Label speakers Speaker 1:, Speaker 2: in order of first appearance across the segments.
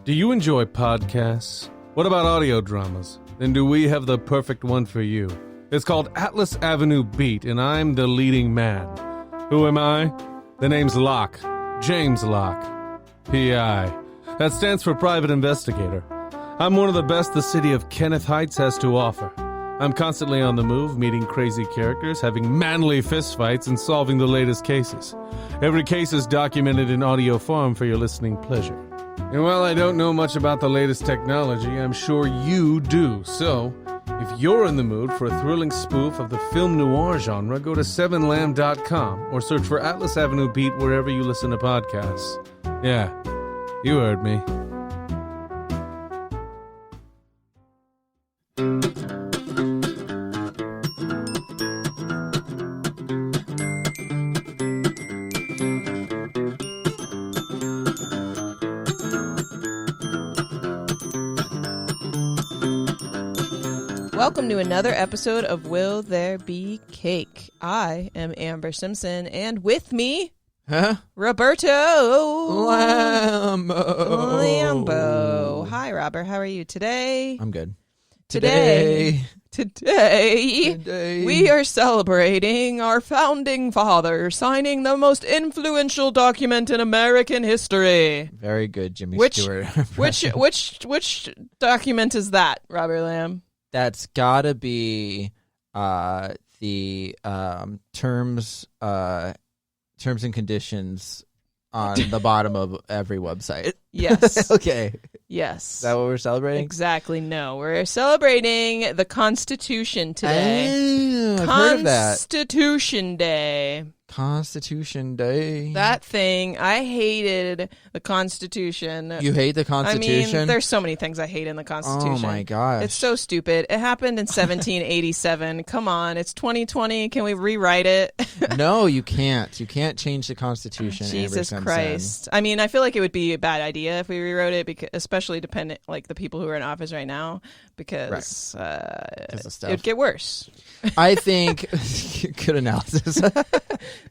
Speaker 1: Do you enjoy podcasts? What about audio dramas? Then do we have the perfect one for you? It's called Atlas Avenue Beat, and I'm the leading man. Who am I? The name's Locke. James Locke. P.I. That stands for Private Investigator. I'm one of the best the city of Kenneth Heights has to offer. I'm constantly on the move, meeting crazy characters, having manly fistfights, and solving the latest cases. Every case is documented in audio form for your listening pleasure. And while I don't know much about the latest technology, I'm sure you do. So, if you're in the mood for a thrilling spoof of the film noir genre, go to 7lamb.com or search for Atlas Avenue Beat wherever you listen to podcasts. Yeah, you heard me.
Speaker 2: Welcome to another episode of Will There Be Cake? I am Amber Simpson, and with me, Roberto Lambo. Hi, Robert. How are you today?
Speaker 3: I'm good.
Speaker 2: Today, we are celebrating our founding father signing the most influential document in American history.
Speaker 3: Very good, Jimmy Stewart.
Speaker 2: Which document is that, Robert Lamb?
Speaker 3: That's gotta be the terms and conditions on the bottom of every website.
Speaker 2: Yes.
Speaker 3: Okay.
Speaker 2: Yes.
Speaker 3: Is that what we're celebrating?
Speaker 2: Exactly. No, we're celebrating the Constitution today.
Speaker 3: I've heard of that.
Speaker 2: Constitution Day.
Speaker 3: Constitution Day.
Speaker 2: That thing, I hated the Constitution.
Speaker 3: You hate the Constitution?
Speaker 2: I mean, there's so many things I hate in the Constitution.
Speaker 3: Oh my gosh.
Speaker 2: It's so stupid. It happened in 1787. Come on, it's 2020. Can we rewrite it?
Speaker 3: No, you can't. You can't change the Constitution.
Speaker 2: Jesus Christ. I mean, I feel like it would be a bad idea if we rewrote it, because, especially dependent, like the people who are in office right now, because it would get worse.
Speaker 3: I think, good analysis.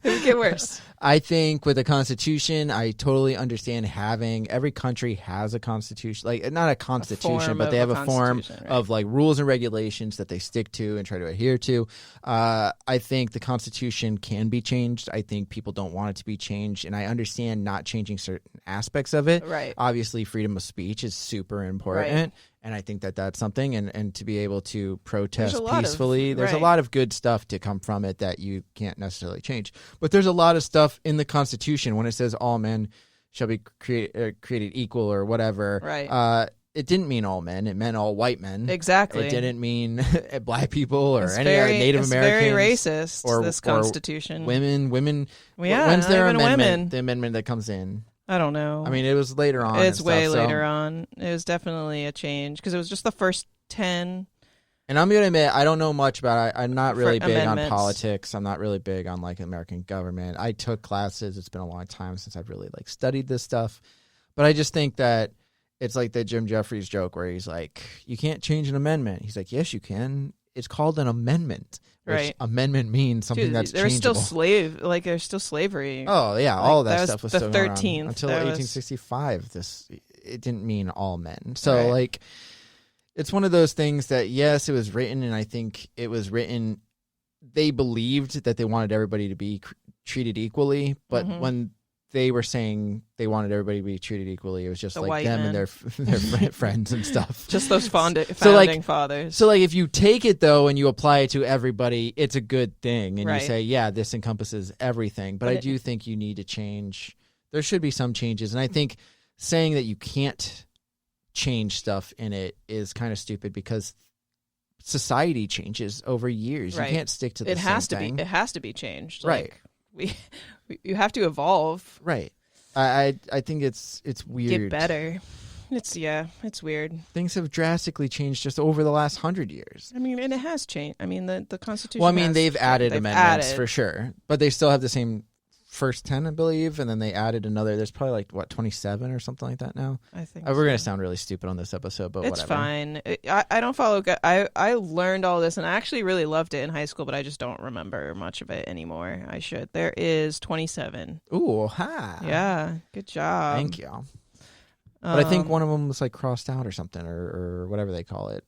Speaker 2: It would get worse.
Speaker 3: I think with the Constitution, I totally understand having, every country has a constitution, like not a constitution, but they have a form of like rules and regulations that they stick to and try to adhere to. I think the Constitution can be changed. I think people don't want it to be changed, and I understand not changing certain aspects of it.
Speaker 2: Right.
Speaker 3: Obviously, freedom of speech is super important.
Speaker 2: Right.
Speaker 3: And I think that that's something, and to be able to protest peacefully, there's
Speaker 2: right.
Speaker 3: a lot of good stuff to come from it that you can't necessarily change. But there's a lot of stuff in the Constitution when it says all men shall be created equal or whatever.
Speaker 2: Right.
Speaker 3: It didn't mean all men. It meant all white men.
Speaker 2: Exactly.
Speaker 3: It didn't mean black people or
Speaker 2: it's
Speaker 3: any other Native Americans.
Speaker 2: It's very racist, this Constitution.
Speaker 3: Or women.
Speaker 2: Yeah,
Speaker 3: when's their amendment?
Speaker 2: Women.
Speaker 3: The amendment that comes in.
Speaker 2: I don't know.
Speaker 3: I mean, it was later on.
Speaker 2: It's way later on. It was definitely a change because it was just the first 10.
Speaker 3: And I'm going to admit, I don't know much about it. I'm not really big
Speaker 2: amendments.
Speaker 3: on politics. I'm not really big on like American government. I took classes. It's been a long time since I've really like studied this stuff. But I just think that it's like the Jim Jeffries joke where he's like, you can't change an amendment. He's like, yes, you can. It's called an amendment.
Speaker 2: Right.
Speaker 3: Amendment means something that's changeable.
Speaker 2: There's still slavery.
Speaker 3: Oh, yeah. All that stuff was still going on.
Speaker 2: 13th.
Speaker 3: Until 1865, it didn't mean all men. So, like, it's one of those things that, yes, it was written, and I think it was written, they believed that they wanted everybody to be treated equally, but when they were saying they wanted everybody to be treated equally, it was just like them and their friends and stuff.
Speaker 2: Just those founding fathers.
Speaker 3: So, like, if you take it, though, and you apply it to everybody, it's a good thing. And
Speaker 2: right.
Speaker 3: you say, yeah, this encompasses everything. But I do think you need to change. There should be some changes. And I think saying that you can't change stuff in it is kind of stupid because society changes over years.
Speaker 2: Right.
Speaker 3: You can't stick to the same thing.
Speaker 2: It has to be changed.
Speaker 3: Right.
Speaker 2: Like, you have to evolve.
Speaker 3: Right. I think it's weird.
Speaker 2: Get better. It's weird.
Speaker 3: Things have drastically changed just over the last 100 years.
Speaker 2: I mean, and it has changed. I mean, the Constitution.
Speaker 3: Well, I mean, they've added amendments for sure, but they still have the same first 10, I believe, and then they added another. There's probably like 27 or something like that now.
Speaker 2: I think
Speaker 3: we're gonna sound really stupid on this episode, but
Speaker 2: it's
Speaker 3: whatever.
Speaker 2: Fine. I don't follow. I learned all this, and I actually really loved it in high school, but I just don't remember much of it anymore. I should. There is 27.
Speaker 3: Ooh, ha!
Speaker 2: Yeah, good job.
Speaker 3: Thank you. But I think one of them was like crossed out or something, or whatever they call it,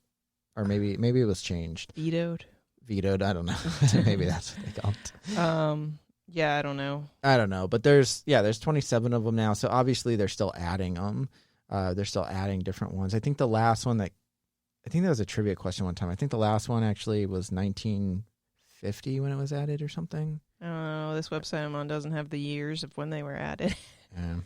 Speaker 3: or maybe it was changed.
Speaker 2: Vetoed.
Speaker 3: I don't know. Maybe that's what they call it.
Speaker 2: Yeah, I don't know.
Speaker 3: But there's 27 of them now. So obviously they're still adding them. They're still adding different ones. I think the last one that was a trivia question one time. I think the last one actually was 1950 when it was added or something.
Speaker 2: Oh, this website I'm on doesn't have the years of when they were added.
Speaker 3: Yeah.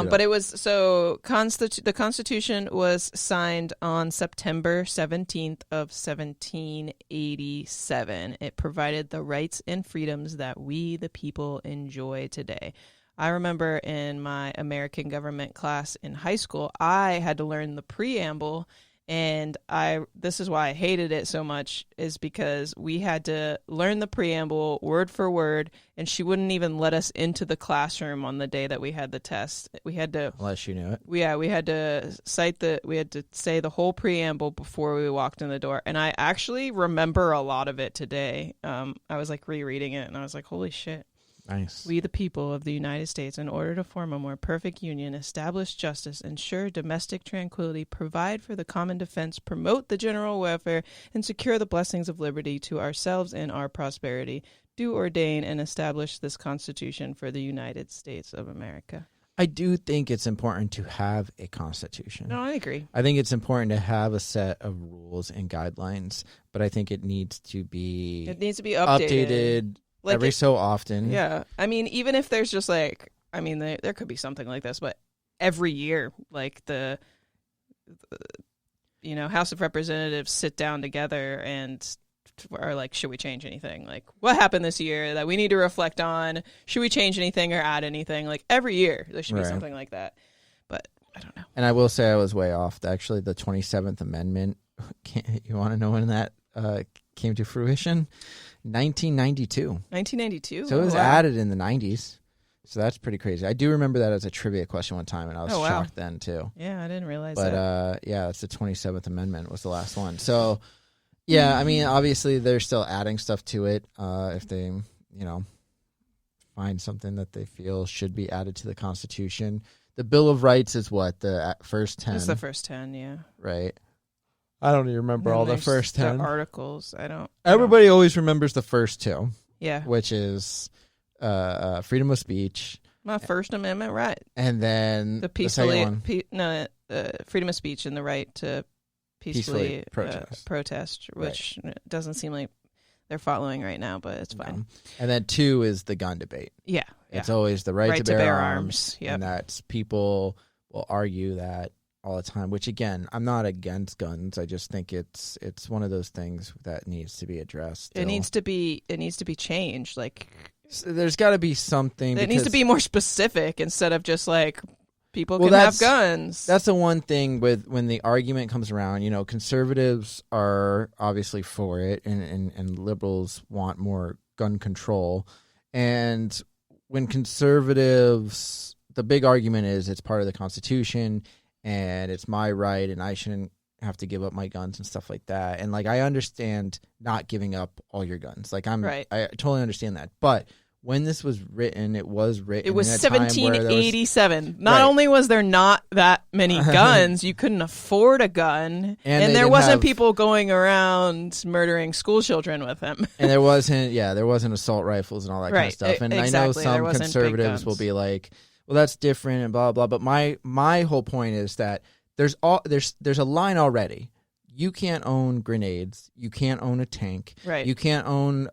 Speaker 2: But it was the Constitution was signed on September 17th of 1787. It provided the rights and freedoms that we, the people, enjoy today. I remember in my American government class in high school, I had to learn the preamble. And this is why I hated it so much, is because we had to learn the preamble word for word, and she wouldn't even let us into the classroom on the day that we had the test. We had to,
Speaker 3: unless you knew it.
Speaker 2: Yeah, we had to say the whole preamble before we walked in the door. And I actually remember a lot of it today. I was like rereading it, and I was like, holy shit.
Speaker 3: Nice.
Speaker 2: We, the people of the United States, in order to form a more perfect union, establish justice, ensure domestic tranquility, provide for the common defense, promote the general welfare, and secure the blessings of liberty to ourselves and our prosperity, do ordain and establish this Constitution for the United States of America.
Speaker 3: I do think it's important to have a constitution.
Speaker 2: No, I agree.
Speaker 3: I think it's important to have a set of rules and guidelines, but I think it needs to be
Speaker 2: updated. Like
Speaker 3: every so often.
Speaker 2: Yeah. I mean, even if there's just there could be something like this, but every year, like the House of Representatives sit down together and are like, should we change anything? Like, what happened this year that we need to reflect on? Should we change anything or add anything? Like, every year there should be something like that. But I don't know.
Speaker 3: And I will say I was way off. Actually, the 27th Amendment, you want to know when that came to fruition? 1992.
Speaker 2: 1992?
Speaker 3: So it was added in the 90s. So that's pretty crazy. I do remember that as a trivia question one time, and I was shocked then, too.
Speaker 2: Yeah, I didn't realize
Speaker 3: that. But, that's the 27th Amendment was the last one. So, yeah, I mean, obviously they're still adding stuff to it if they, find something that they feel should be added to the Constitution. The Bill of Rights is what? The first 10?
Speaker 2: It's the first 10, yeah.
Speaker 3: Right. I don't even remember all the first 10
Speaker 2: articles.
Speaker 3: Everybody always remembers the first 2.
Speaker 2: Yeah,
Speaker 3: which is freedom of speech,
Speaker 2: my First Amendment right,
Speaker 3: and then
Speaker 2: the freedom of speech and the right to peacefully protest, which doesn't seem like they're following right now, but it's fine.
Speaker 3: And then 2 is the gun debate.
Speaker 2: Yeah,
Speaker 3: it's always the right to bear arms.
Speaker 2: Yep.
Speaker 3: And that's people will argue that all the time, which again, I'm not against guns. I just think it's one of those things that needs to be addressed. Still.
Speaker 2: It needs to be changed. Like,
Speaker 3: so there's got to be something.
Speaker 2: It needs to be more specific instead of just like people can have guns.
Speaker 3: That's the one thing with when the argument comes around. Conservatives are obviously for it, and liberals want more gun control. And when conservatives, the big argument is it's part of the Constitution. And it's my right, and I shouldn't have to give up my guns and stuff like that. And like, I understand not giving up all your guns. Like, I totally understand that. But when this was written, it was written.
Speaker 2: It was 1787. Not only was there not that many guns, you couldn't afford a gun, and there wasn't people going around murdering school children with them.
Speaker 3: And there wasn't assault rifles and all that kind of stuff. And exactly. I know some conservatives will be like, well, that's different and blah blah. But my whole point is that there's a line already. You can't own grenades. You can't own a tank.
Speaker 2: Right.
Speaker 3: You can't own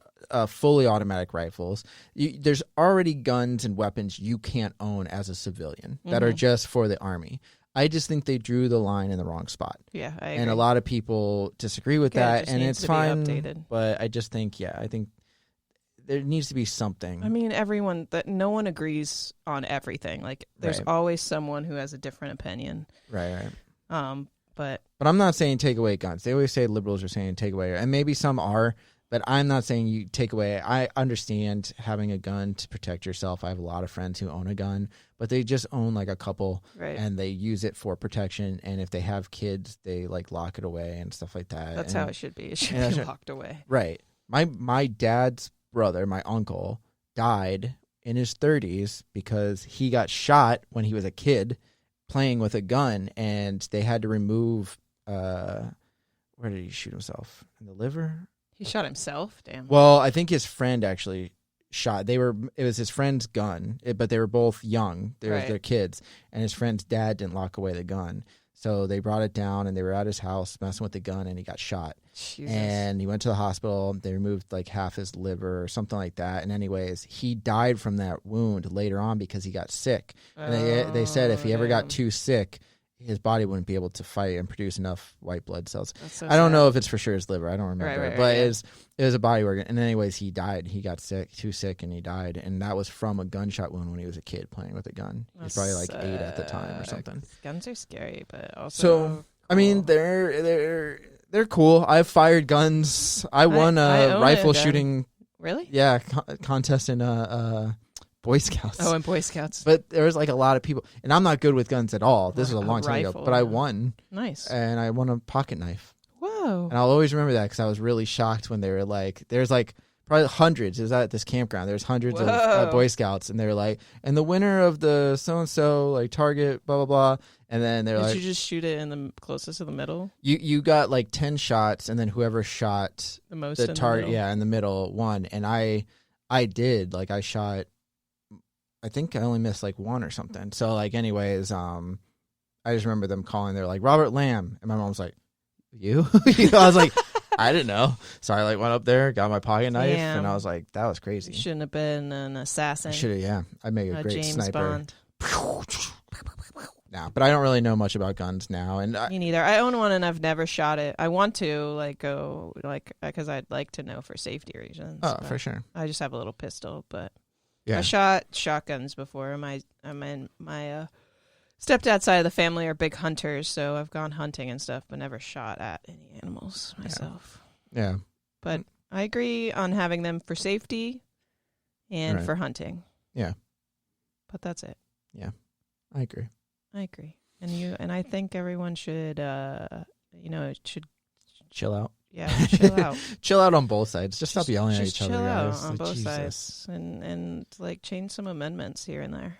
Speaker 3: fully automatic rifles. There's already guns and weapons you can't own as a civilian that are just for the army. I just think they drew the line in the wrong spot.
Speaker 2: Yeah, I agree.
Speaker 3: And a lot of people disagree with that, and it's fine.
Speaker 2: Updated.
Speaker 3: But I just think, I think there needs to be something.
Speaker 2: I mean, no one agrees on everything. Like, there's always someone who has a different opinion.
Speaker 3: Right.
Speaker 2: But
Speaker 3: I'm not saying take away guns. They always say liberals are saying take away, and maybe some are, but I'm not saying you take away. I understand having a gun to protect yourself. I have a lot of friends who own a gun, but they just own like a couple, and they use it for protection. And if they have kids, they like lock it away and stuff like that.
Speaker 2: That's how it should be. It should be locked away.
Speaker 3: Right. My dad's brother, my uncle, died in his 30s because he got shot when he was a kid playing with a gun, and they had to remove. Where did he shoot himself? In the liver?
Speaker 2: He shot himself? Damn.
Speaker 3: Well, I think his friend actually shot. It was his friend's gun, but they were both young. They're kids, and his friend's dad didn't lock away the gun. So they brought it down, and they were at his house messing with the gun, and he got shot.
Speaker 2: Jesus.
Speaker 3: And he went to the hospital. They removed like half his liver or something like that. And anyways, he died from that wound later on because he got sick. And they said if he ever got too sick, his body wouldn't be able to fight and produce enough white blood cells.
Speaker 2: So
Speaker 3: I don't know if it's for sure his liver. I don't remember. But
Speaker 2: yeah.
Speaker 3: it was a body organ. And anyways, he died. He got too sick, and he died. And that was from a gunshot wound when he was a kid playing with a gun. He was probably like 8 at the time or something.
Speaker 2: Guns are scary, but also
Speaker 3: cool. I mean, they're cool. I've fired guns. I won a rifle shooting.
Speaker 2: Really?
Speaker 3: Yeah, contest in Boy Scouts.
Speaker 2: Oh, in Boy Scouts.
Speaker 3: But there was like a lot of people, and I'm not good with guns at all. This was a long time ago, but I won.
Speaker 2: Nice.
Speaker 3: And I won a pocket knife.
Speaker 2: Whoa.
Speaker 3: And I'll always remember that because I was really shocked when they were like, there's like probably hundreds. It was at this campground. There's hundreds of Boy Scouts, and they were like, and the winner of the so-and-so, like target, blah, blah, blah. And then they're like,
Speaker 2: did you just shoot it in the closest to the middle?
Speaker 3: You got like 10 shots, and then whoever shot
Speaker 2: the most
Speaker 3: the target, in the middle won. And I did, like I shot, I think I only missed like one or something. So like anyways, I just remember them calling, they're like, Robert Lamb. And my mom was like, you? I was like, I didn't know. So I like went up there, got my pocket knife, and I was like, that was crazy.
Speaker 2: You shouldn't have been an assassin.
Speaker 3: I should have, yeah. I'd make a great
Speaker 2: James
Speaker 3: sniper.
Speaker 2: Bond.
Speaker 3: No, but I don't really know much about guns now. And
Speaker 2: me neither. I own one and I've never shot it. I want to like go like because I'd like to know for safety reasons.
Speaker 3: Oh, for sure.
Speaker 2: I just have a little pistol, but
Speaker 3: yeah.
Speaker 2: I shot shotguns before. My stepdad's side of the family are big hunters, so I've gone hunting and stuff, but never shot at any animals myself.
Speaker 3: Yeah.
Speaker 2: But I agree on having them for safety and for hunting.
Speaker 3: Yeah.
Speaker 2: But that's it.
Speaker 3: Yeah. I agree.
Speaker 2: And I think everyone should should
Speaker 3: chill out.
Speaker 2: Yeah, chill out.
Speaker 3: Chill out on both sides. Just stop yelling at each other,
Speaker 2: chill out
Speaker 3: guys.
Speaker 2: on both
Speaker 3: Jesus.
Speaker 2: sides and like change some amendments here and there.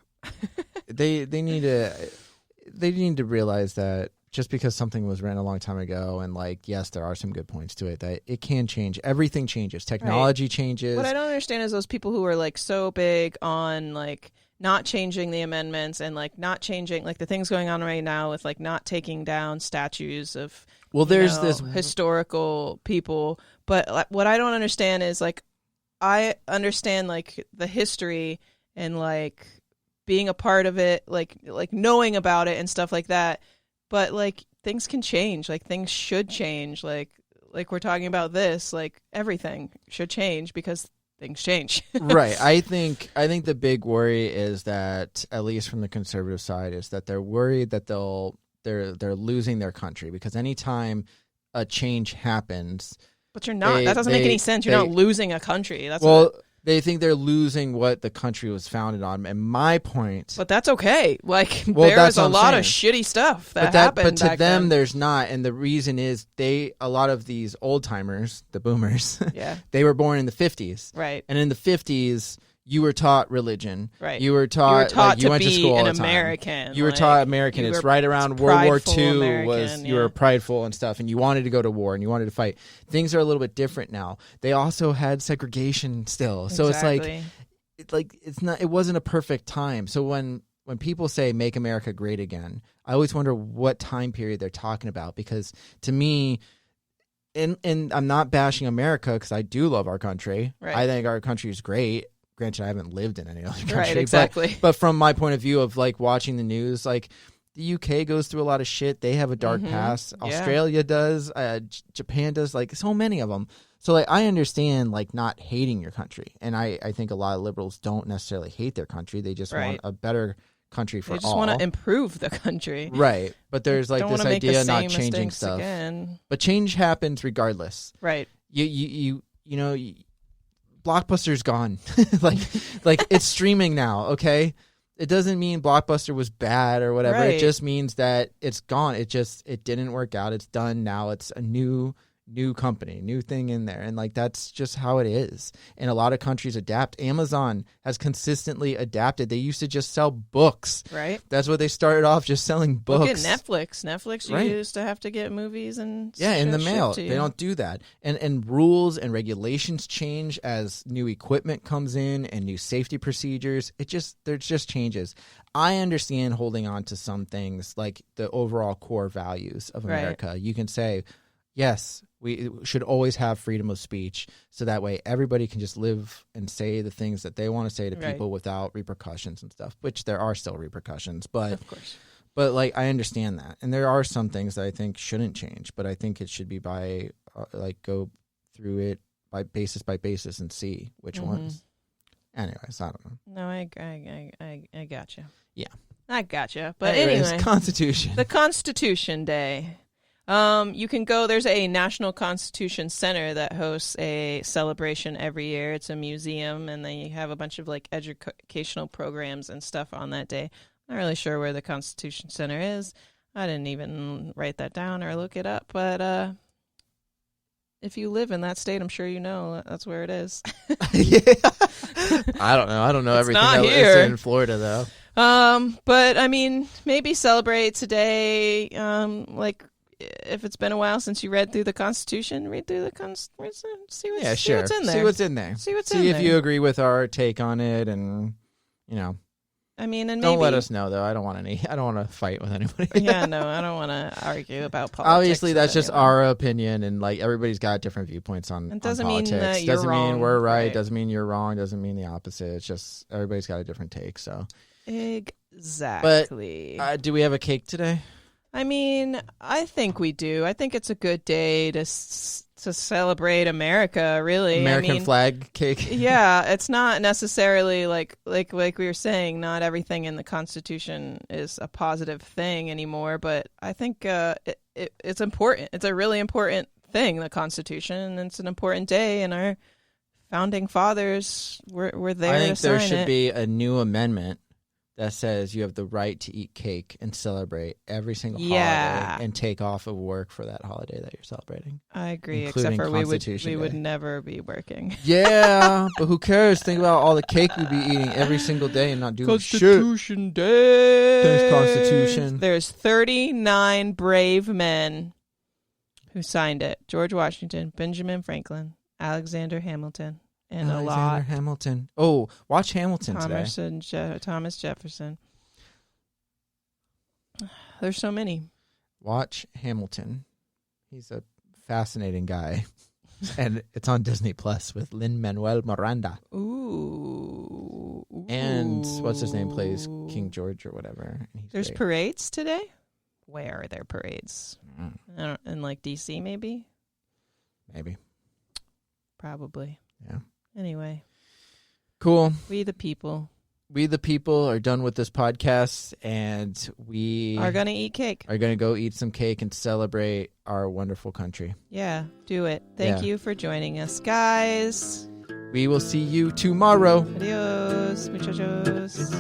Speaker 3: They need to realize that just because something was written a long time ago, and like, yes, there are some good points to it, that it can change. Everything changes. Technology changes.
Speaker 2: What I don't understand is those people who are like so big on like not changing the amendments and like not changing like the things going on right now with like not taking down statues of
Speaker 3: there's this
Speaker 2: historical people. But what I don't understand is like I understand like the history and like being a part of it, like knowing about it and stuff like that. But like things can change, like things should change, like we're talking about this, like everything should change because things change.
Speaker 3: Right. I think the big worry is that, at least from the conservative side, is that they're worried that they're losing their country, because anytime a change happens,
Speaker 2: but you're not. That doesn't make any sense. You're not losing a country. That's
Speaker 3: they think they're losing what the country was founded on. And my point...
Speaker 2: But that's okay. Like, there's a lot of shitty stuff that happened
Speaker 3: But to them,
Speaker 2: then.
Speaker 3: there's not. And the reason is a lot of these old-timers, the boomers, they were born in the 50s.
Speaker 2: Right.
Speaker 3: And in the 50s, you were taught religion.
Speaker 2: Right.
Speaker 3: You were taught like, you went to school all the time.
Speaker 2: American.
Speaker 3: You were taught American. It's right around World War II
Speaker 2: American,
Speaker 3: you were prideful and stuff, and you wanted to go to war and you wanted to fight. Things are a little bit different now. They also had segregation still. So
Speaker 2: exactly.
Speaker 3: it wasn't a perfect time. So when people say make America great again, I always wonder what time period they're talking about, because to me, and I'm not bashing America because I do love our country.
Speaker 2: Right.
Speaker 3: I think our country is great. Granted, I haven't lived in any other country.
Speaker 2: Right, exactly.
Speaker 3: But from my point of view of like watching the news, like the UK goes through a lot of shit. They have a dark past. Australia does. Japan does. Like so many of them. So like I understand like not hating your country, and I think a lot of liberals don't necessarily hate their country. They just want a better country for all.
Speaker 2: They just want to improve the country.
Speaker 3: Right. But there's like this idea of not changing stuff.
Speaker 2: Again.
Speaker 3: But change happens regardless.
Speaker 2: Right.
Speaker 3: You know. Blockbuster's gone. like it's streaming now, okay? It doesn't mean Blockbuster was bad or whatever.
Speaker 2: Right.
Speaker 3: It just means that it's gone. It didn't work out. It's done now. It's a new new company, new thing in there. And like, that's just how it is. And a lot of countries adapt. Amazon has consistently adapted. They used to just sell books.
Speaker 2: Right.
Speaker 3: That's what they started off, just selling books.
Speaker 2: Look at Netflix. Netflix, you
Speaker 3: Right.
Speaker 2: used to have to get movies and
Speaker 3: in the
Speaker 2: shit
Speaker 3: mail.
Speaker 2: to you.
Speaker 3: They don't do that. And rules and regulations change as new equipment comes in and new safety procedures. There's just changes. I understand holding on to some things like the overall core values of America.
Speaker 2: Right.
Speaker 3: You can say, yes, we should always have freedom of speech, so that way everybody can just live and say the things that they want to say to
Speaker 2: Right.
Speaker 3: people without repercussions and stuff, which there are still repercussions. But
Speaker 2: Of course.
Speaker 3: But like, I understand that, and there are some things that I think shouldn't change. But I think it should be by go through it by basis and see which ones. Anyways, I don't know.
Speaker 2: No, I gotcha.
Speaker 3: Yeah,
Speaker 2: I gotcha. But
Speaker 3: anyways,
Speaker 2: anyway,
Speaker 3: Constitution.
Speaker 2: the Constitution Day. You can go. There's a National Constitution Center that hosts a celebration every year. It's a museum, and they have a bunch of like educational programs and stuff on that day. Not really sure where the Constitution Center is. I didn't even write that down or look it up. But if you live in that state, I'm sure you know that's where it is.
Speaker 3: Yeah. I don't know. I don't know
Speaker 2: It's
Speaker 3: everything
Speaker 2: not
Speaker 3: that
Speaker 2: here.
Speaker 3: is in Florida, though.
Speaker 2: But I mean, maybe celebrate today. Like, if it's been a while since you read through the Constitution, read through the Constitution, see what's
Speaker 3: Yeah, sure.
Speaker 2: in there.
Speaker 3: See what's in there.
Speaker 2: See what's
Speaker 3: See
Speaker 2: in
Speaker 3: if
Speaker 2: there.
Speaker 3: you agree with our take on it, and
Speaker 2: I mean, and
Speaker 3: don't
Speaker 2: maybe,
Speaker 3: let us know though. I don't want to fight with anybody.
Speaker 2: Yeah, no, I don't want to argue about politics.
Speaker 3: Obviously,
Speaker 2: with
Speaker 3: that's just
Speaker 2: anyone.
Speaker 3: our opinion, and like, everybody's got different viewpoints on.
Speaker 2: It doesn't
Speaker 3: on
Speaker 2: mean
Speaker 3: politics.
Speaker 2: that you're
Speaker 3: doesn't
Speaker 2: wrong,
Speaker 3: mean we're right.
Speaker 2: right.
Speaker 3: Doesn't mean you're wrong. Doesn't mean the opposite. It's just everybody's got a different take. So
Speaker 2: Exactly.
Speaker 3: do we have a cake today?
Speaker 2: I mean, I think we do. I think it's a good day to celebrate America, really.
Speaker 3: American
Speaker 2: I mean,
Speaker 3: flag cake.
Speaker 2: Yeah, it's not necessarily like we were saying, not everything in the Constitution is a positive thing anymore, but I think it's important. It's a really important thing, the Constitution, and it's an important day, and our founding fathers were there
Speaker 3: I think
Speaker 2: to
Speaker 3: there
Speaker 2: sign
Speaker 3: should
Speaker 2: it.
Speaker 3: be a new amendment that says you have the right to eat cake and celebrate every single holiday and take off of work for that holiday that you're celebrating.
Speaker 2: I agree,
Speaker 3: including
Speaker 2: except for
Speaker 3: Constitution
Speaker 2: we would
Speaker 3: Day.
Speaker 2: never be working.
Speaker 3: Yeah, but who cares? Think about all the cake we'd be eating every single day and not doing shit.
Speaker 2: Constitution Day.
Speaker 3: Thanks, Constitution.
Speaker 2: There's 39 brave men who signed it. George Washington, Benjamin Franklin, Alexander Hamilton, and
Speaker 3: Alexander Hamilton. Oh, watch Hamilton today.
Speaker 2: Thomas Jefferson. There's so many.
Speaker 3: Watch Hamilton. He's a fascinating guy. And it's on Disney Plus with Lin-Manuel Miranda.
Speaker 2: Ooh.
Speaker 3: And what's his name plays King George or whatever. And he's
Speaker 2: There's
Speaker 3: great.
Speaker 2: parades today? Where are there parades?
Speaker 3: Mm,
Speaker 2: I don't, in like DC maybe?
Speaker 3: maybe.
Speaker 2: Probably.
Speaker 3: Yeah.
Speaker 2: Anyway,
Speaker 3: Cool.
Speaker 2: we the people
Speaker 3: We the people are done with this podcast, and we
Speaker 2: are going to eat cake.
Speaker 3: are going to go eat some cake and celebrate our wonderful country.
Speaker 2: Yeah, do it. Thank
Speaker 3: Yeah.
Speaker 2: you for joining us, guys.
Speaker 3: We will see you tomorrow.
Speaker 2: Adios, muchachos.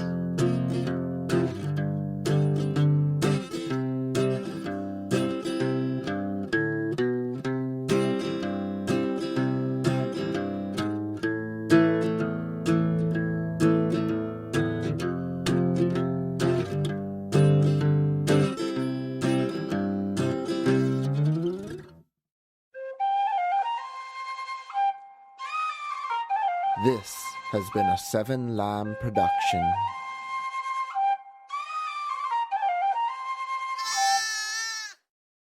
Speaker 4: This has been a Seven Lamb production.